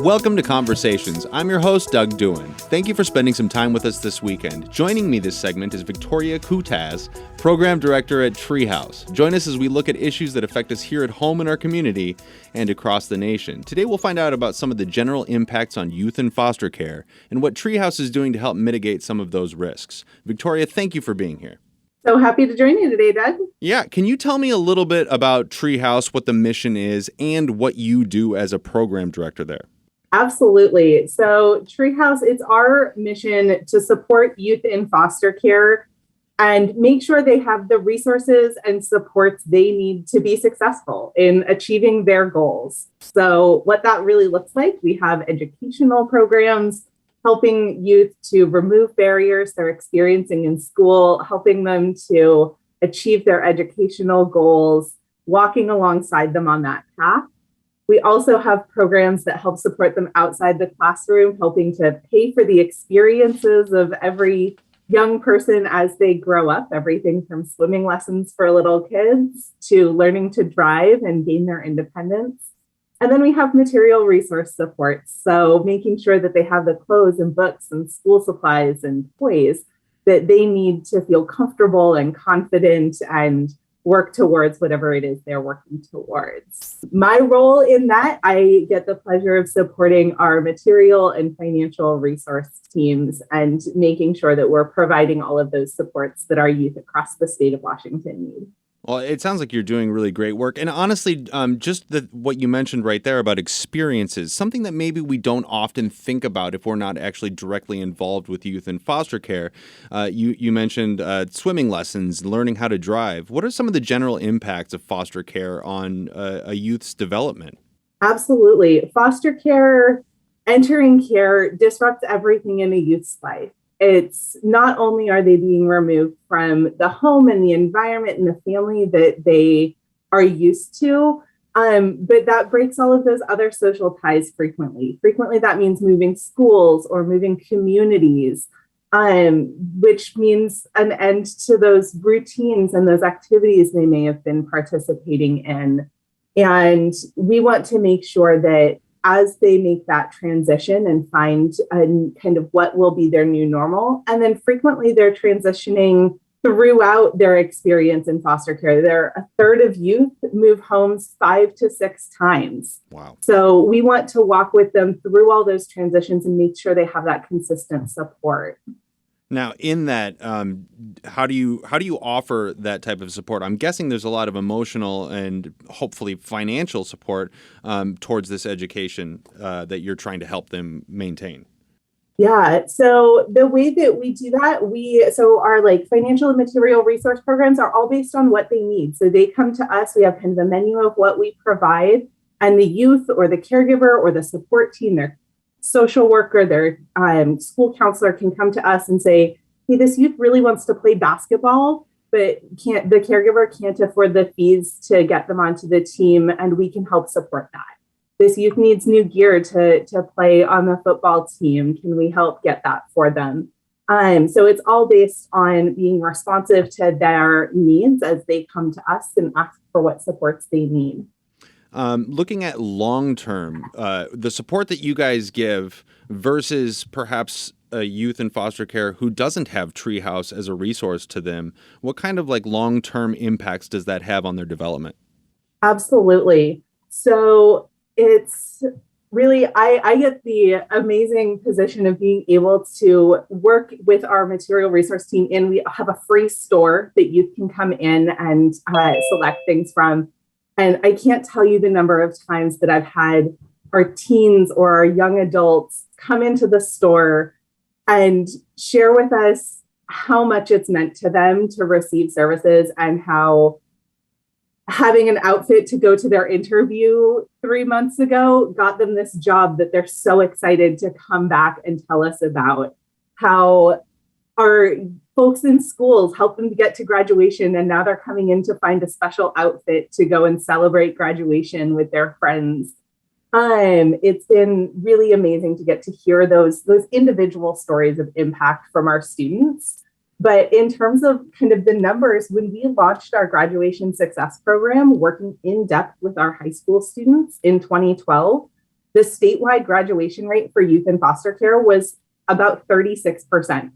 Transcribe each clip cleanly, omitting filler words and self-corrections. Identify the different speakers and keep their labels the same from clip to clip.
Speaker 1: Welcome to Conversations. I'm your host, Doug Duin. Thank you for spending some time with us this weekend. Joining me this segment is Victoria Kutasz, Program Director at Treehouse. Join us as we look at issues that affect us here at home in our community and across the nation. Today we'll find out about some of the general impacts on youth in foster care and what Treehouse is doing to help mitigate some of those risks. Victoria, thank you for being here.
Speaker 2: So happy to join you today, Doug.
Speaker 1: Yeah, can you tell me a little bit about Treehouse, what the mission is, and what you do as a program director there?
Speaker 2: Absolutely. So Treehouse, it's our mission to support youth in foster care and make sure they have the resources and supports they need to be successful in achieving their goals. So what that really looks like, we have educational programs helping youth to remove barriers they're experiencing in school, helping them to achieve their educational goals, walking alongside them on that path. We also have programs that help support them outside the classroom, helping to pay for the experiences of every young person as they grow up, everything from swimming lessons for little kids to learning to drive and gain their independence. And then we have material resource support, so making sure that they have the clothes and books and school supplies and toys that they need to feel comfortable and confident and work towards whatever it is they're working towards. My role in that, I get the pleasure of supporting our material and financial resource teams and making sure that we're providing all of those supports that our youth across the state of Washington need.
Speaker 1: Well, it sounds like you're doing really great work. And honestly, just what you mentioned right there about experiences, something that maybe we don't often think about if we're not actually directly involved with youth in foster care. You mentioned swimming lessons, learning how to drive. What are some of the general impacts of foster care on a youth's development?
Speaker 2: Absolutely. Foster care, entering care disrupts everything in a youth's life. It's not only are they being removed from the home and the environment and the family that they are used to, but that breaks all of those other social ties frequently. Frequently, that means moving schools or moving communities, which means an end to those routines and those activities they may have been participating in. And we want to make sure that as they make that transition and find kind of what will be their new normal. And then frequently they're transitioning throughout their experience in foster care. A third of youth move homes 5 to 6 times.
Speaker 1: Wow.
Speaker 2: So we want to walk with them through all those transitions and make sure they have that consistent support.
Speaker 1: Now, in that, how do you offer that type of support? I'm guessing there's a lot of emotional and hopefully financial support towards this education that you're trying to help them maintain.
Speaker 2: Yeah. So the way that we do that, our financial and material resource programs are all based on what they need. So they come to us, we have kind of a menu of what we provide, and the youth or the caregiver or the support team, their social worker, their school counselor can come to us and say, hey, this youth really wants to play basketball, but the caregiver can't afford the fees to get them onto the team, and we can help support that. This youth needs new gear to play on the football team. Can we help get that for them? So it's all based on being responsive to their needs as they come to us and ask for what supports they need.
Speaker 1: Looking at long-term, the support that you guys give versus perhaps a youth in foster care who doesn't have Treehouse as a resource to them, what kind of long-term impacts does that have on their development?
Speaker 2: Absolutely. So it's really, I get the amazing position of being able to work with our material resource team, and we have a free store that you can come in and select things from. And I can't tell you the number of times that I've had our teens or our young adults come into the store and share with us how much it's meant to them to receive services and how having an outfit to go to their interview 3 months ago got them this job that they're so excited to come back and tell us about. How our folks in schools help them to get to graduation, and now they're coming in to find a special outfit to go and celebrate graduation with their friends. It's been really amazing to get to hear those individual stories of impact from our students. But in terms of kind of the numbers, when we launched our graduation success program, working in depth with our high school students in 2012, the statewide graduation rate for youth in foster care was about 36%.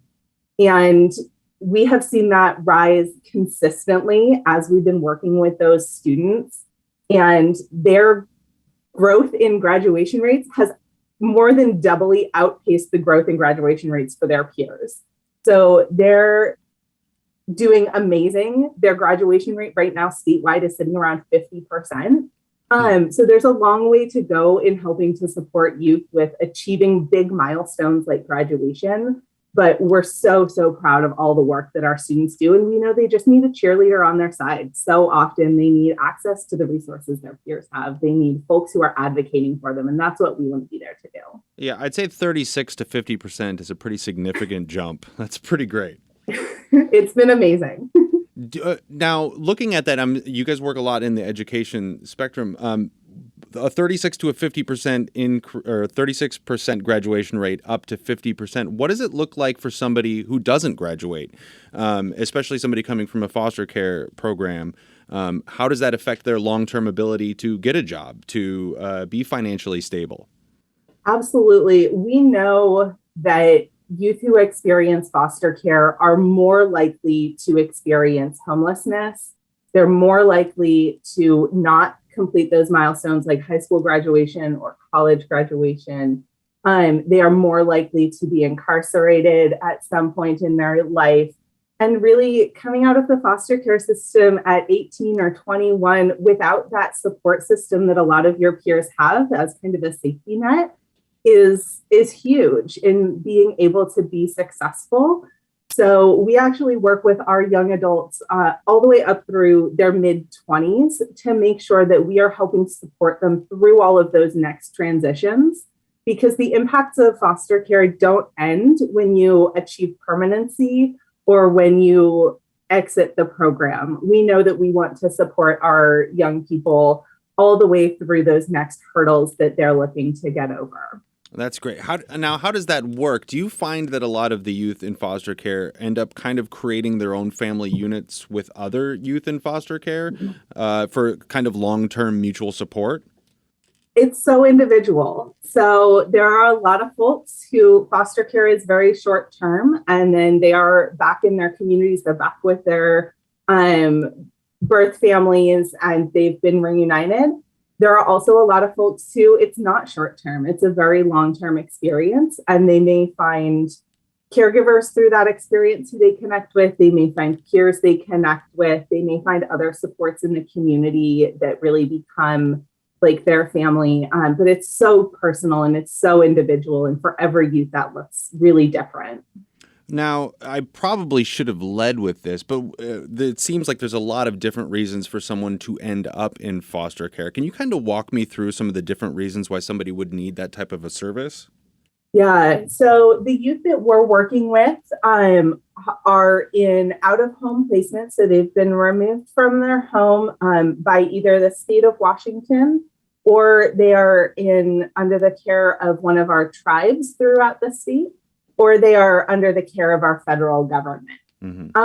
Speaker 2: And we have seen that rise consistently as we've been working with those students, and their growth in graduation rates has more than doubly outpaced the growth in graduation rates for their peers. So they're doing amazing. Their graduation rate right now statewide is sitting around 50%. So there's a long way to go in helping to support youth with achieving big milestones like graduation. But we're so proud of all the work that our students do. And we know they just need a cheerleader on their side. So often they need access to the resources their peers have. They need folks who are advocating for them. And that's what we want to be there to do.
Speaker 1: Yeah, I'd say 36 to 50% is a pretty significant jump. That's pretty great.
Speaker 2: It's been amazing.
Speaker 1: Now, looking at that, you guys work a lot in the education spectrum. A 36 to a 50% or 36% graduation rate up to 50%. What does it look like for somebody who doesn't graduate, especially somebody coming from a foster care program? How does that affect their long-term ability to get a job, to be financially stable?
Speaker 2: Absolutely. We know that youth who experience foster care are more likely to experience homelessness. They're more likely to not complete those milestones like high school graduation or college graduation. They are more likely to be incarcerated at some point in their life. And really coming out of the foster care system at 18 or 21 without that support system that a lot of your peers have as kind of a safety net is huge in being able to be successful. So we actually work with our young adults all the way up through their mid-20s to make sure that we are helping support them through all of those next transitions, because the impacts of foster care don't end when you achieve permanency or when you exit the program. We know that we want to support our young people all the way through those next hurdles that they're looking to get over.
Speaker 1: That's great. How does that work? Do you find that a lot of the youth in foster care end up kind of creating their own family units with other youth in foster care for kind of long-term mutual support?
Speaker 2: It's so individual. So there are a lot of folks who foster care is very short term, and then they are back in their communities. They're back with their birth families, and they've been reunited. There are also a lot of folks who it's not short term. It's a very long-term experience, and they may find caregivers through that experience who they connect with. They may find peers they connect with. They may find other supports in the community that really become like their family. But it's so personal and it's so individual. And for every youth, that looks really different.
Speaker 1: Now, I probably should have led with this, but it seems like there's a lot of different reasons for someone to end up in foster care. Can you kind of walk me through some of the different reasons why somebody would need that type of a service?
Speaker 2: Yeah, so the youth that we're working with are in out-of-home placement. So they've been removed from their home by either the state of Washington, or they are under the care of one of our tribes throughout the state, or they are under the care of our federal government. Mm-hmm.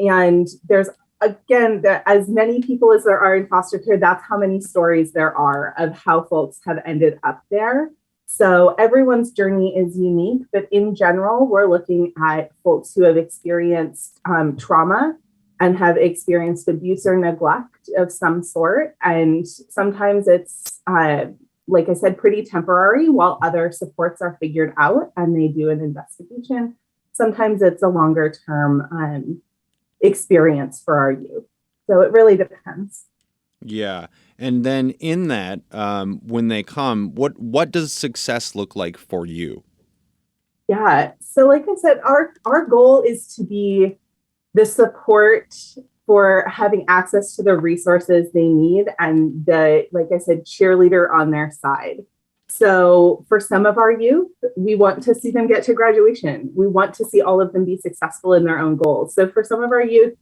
Speaker 2: And there's, again, as many people as there are in foster care, that's how many stories there are of how folks have ended up there. So everyone's journey is unique, but in general, we're looking at folks who have experienced trauma and have experienced abuse or neglect of some sort. And sometimes it's, like I said, pretty temporary while other supports are figured out and they do an investigation. Sometimes it's a longer term experience for our youth. So it really depends.
Speaker 1: Yeah. And then in that, when they come, what does success look like for you?
Speaker 2: Yeah. So like I said, our goal is to be the support for having access to the resources they need and like I said, cheerleader on their side. So for some of our youth, we want to see them get to graduation. We want to see all of them be successful in their own goals. So for some of our youth,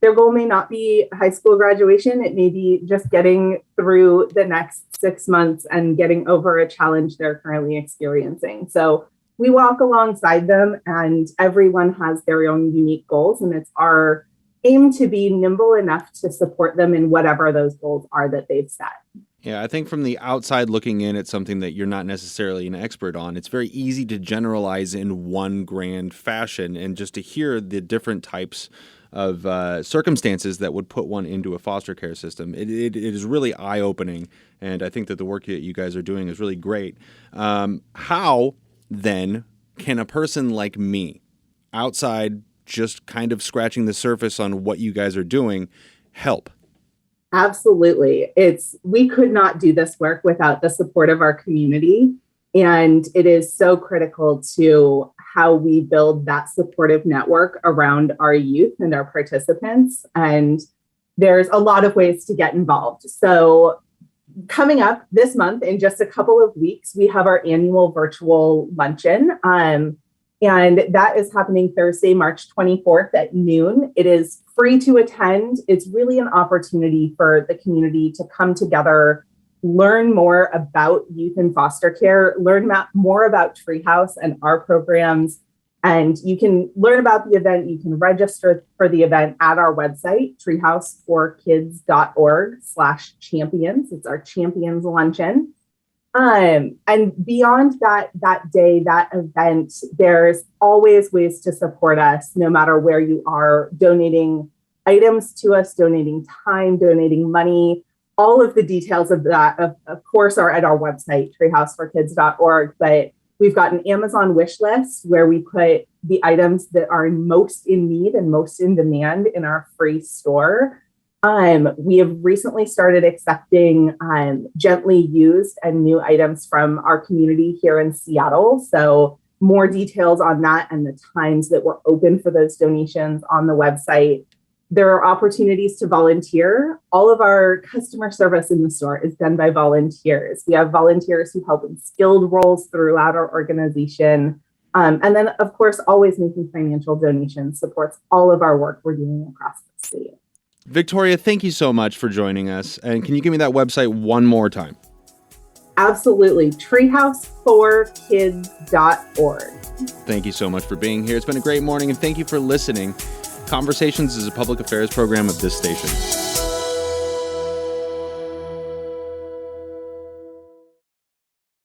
Speaker 2: their goal may not be high school graduation. It may be just getting through the next 6 months and getting over a challenge they're currently experiencing. So we walk alongside them, and everyone has their own unique goals. And it's our aim to be nimble enough to support them in whatever those goals are that they've set.
Speaker 1: Yeah, I think from the outside looking in at something that you're not necessarily an expert on, it's very easy to generalize in one grand fashion, and just to hear the different types of circumstances that would put one into a foster care system. It is really eye-opening, and I think that the work that you guys are doing is really great. How, then, can a person like me, outside just kind of scratching the surface on what you guys are doing, help?
Speaker 2: Absolutely. We could not do this work without the support of our community. And it is so critical to how we build that supportive network around our youth and our participants. And there's a lot of ways to get involved. So coming up this month, in just a couple of weeks, we have our annual virtual luncheon. And that is happening Thursday, March 24th at noon. It is free to attend. It's really an opportunity for the community to come together, learn more about youth in foster care, learn more about Treehouse and our programs. And you can learn about the event. You can register for the event at our website, treehouseforkids.org/champions. It's our Champions Luncheon. And beyond that day, that event, there's always ways to support us, no matter where you are, donating items to us, donating time, donating money. All of the details of that, of course, are at our website, treehouseforkids.org. But we've got an Amazon wish list where we put the items that are most in need and most in demand in our free store. We have recently started accepting gently used and new items from our community here in Seattle. So more details on that and the times that we're open for those donations on the website. There are opportunities to volunteer. All of our customer service in the store is done by volunteers. We have volunteers who help in skilled roles throughout our organization. And then, of course, always making financial donations supports all of our work we're doing across the state.
Speaker 1: Victoria, thank you so much for joining us. And can you give me that website one more time?
Speaker 2: Absolutely. Treehouseforkids.org.
Speaker 1: Thank you so much for being here. It's been a great morning, and thank you for listening. Conversations is a public affairs program of this station.